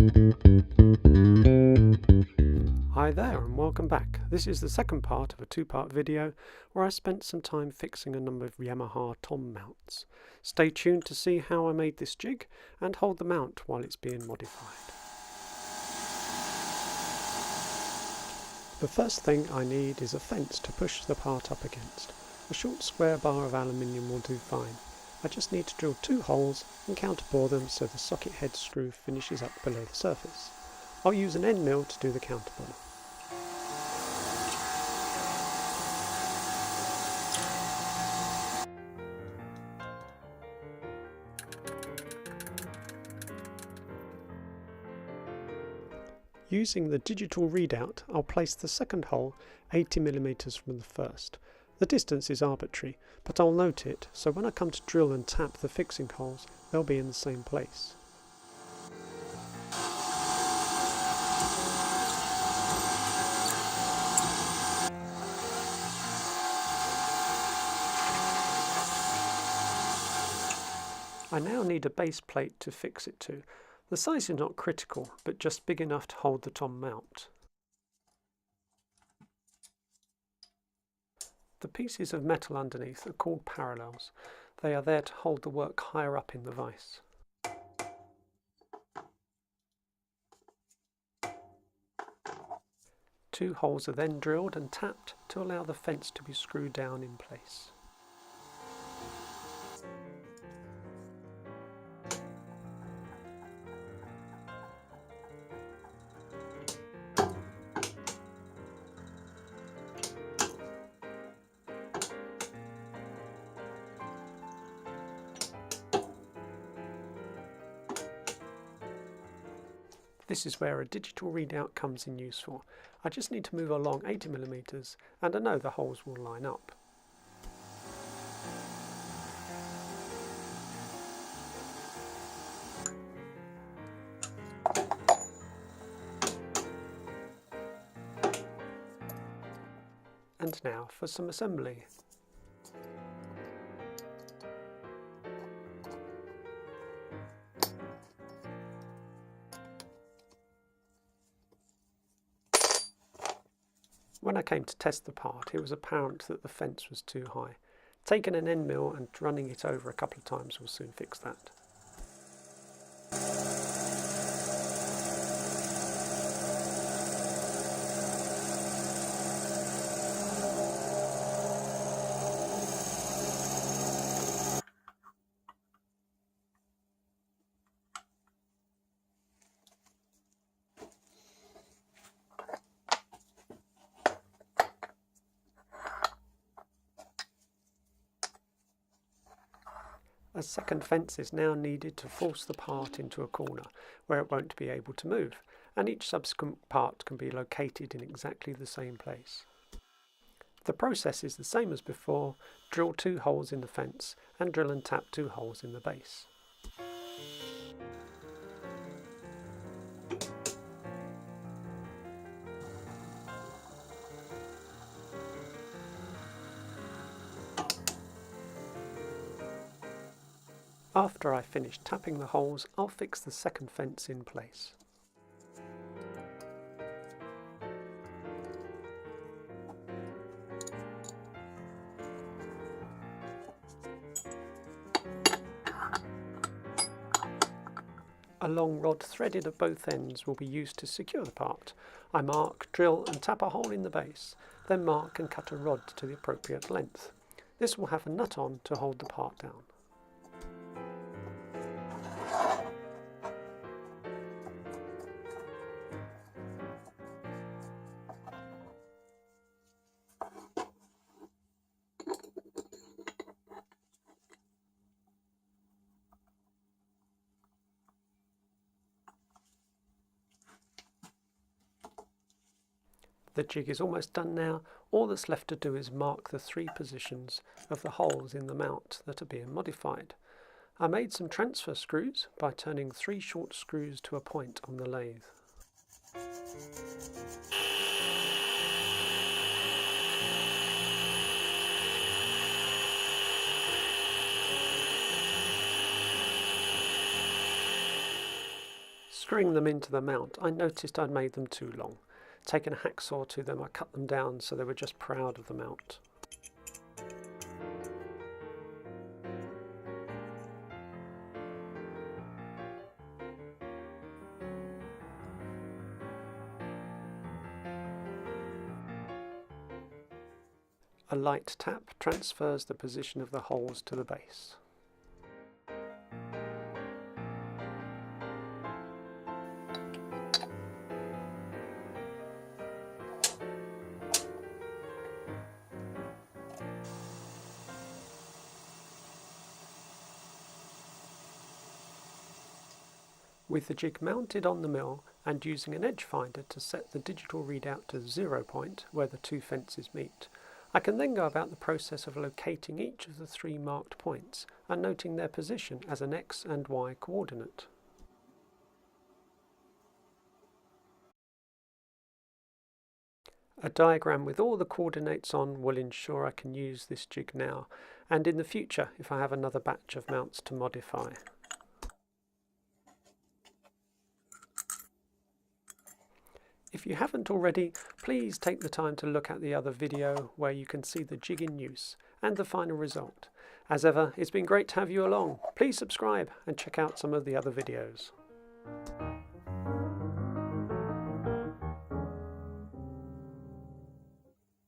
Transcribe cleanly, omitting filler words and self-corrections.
Hi there and welcome back. This is the second part of a two-part video where I spent some time fixing a number of Yamaha Tom Mounts. Stay tuned to see how I made this jig and hold the mount while it's being modified. The first thing I need is a fence to push the part up against. A short square bar of aluminium will do fine. I just need to drill 2 holes and counterbore them so the socket head screw finishes up below the surface. I'll use an end mill to do the counterbore. Using the digital readout, I'll place the second hole 80mm from the first. The distance is arbitrary, but I'll note it, so when I come to drill and tap the fixing holes, they'll be in the same place. I now need a base plate to fix it to. The size is not critical, but just big enough to hold the Tom Mount. The pieces of metal underneath are called parallels. They are there to hold the work higher up in the vise. Two holes are then drilled and tapped to allow the fence to be screwed down in place. This is where a digital readout comes in useful. I just need to move along 80mm and I know the holes will line up. And now for some assembly. When I came to test the part, it was apparent that the fence was too high. Taking an end mill and running it over a couple of times will soon fix that. A second fence is now needed to force the part into a corner where it won't be able to move, and each subsequent part can be located in exactly the same place. The process is the same as before: drill 2 holes in the fence and drill and tap 2 holes in the base. After I finish tapping the holes, I'll fix the second fence in place. A long rod threaded at both ends will be used to secure the part. I mark, drill and tap a hole in the base, then mark and cut a rod to the appropriate length. This will have a nut on to hold the part down. The jig is almost done now. All that's left to do is mark the 3 positions of the holes in the mount that are being modified. I made some transfer screws by turning 3 short screws to a point on the lathe. Screwing them into the mount, I noticed I'd made them too long. Taking a hacksaw to them, I cut them down so they were just proud of the mount. A light tap transfers the position of the holes to the base. With the jig mounted on the mill and using an edge finder to set the digital readout to the 0 point where the two fences meet, I can then go about the process of locating each of the 3 marked points and noting their position as an X and Y coordinate. A diagram with all the coordinates on will ensure I can use this jig now and in the future if I have another batch of mounts to modify. If you haven't already, please take the time to look at the other video where you can see the jig in use and the final result. As ever, it's been great to have you along. Please subscribe and check out some of the other videos.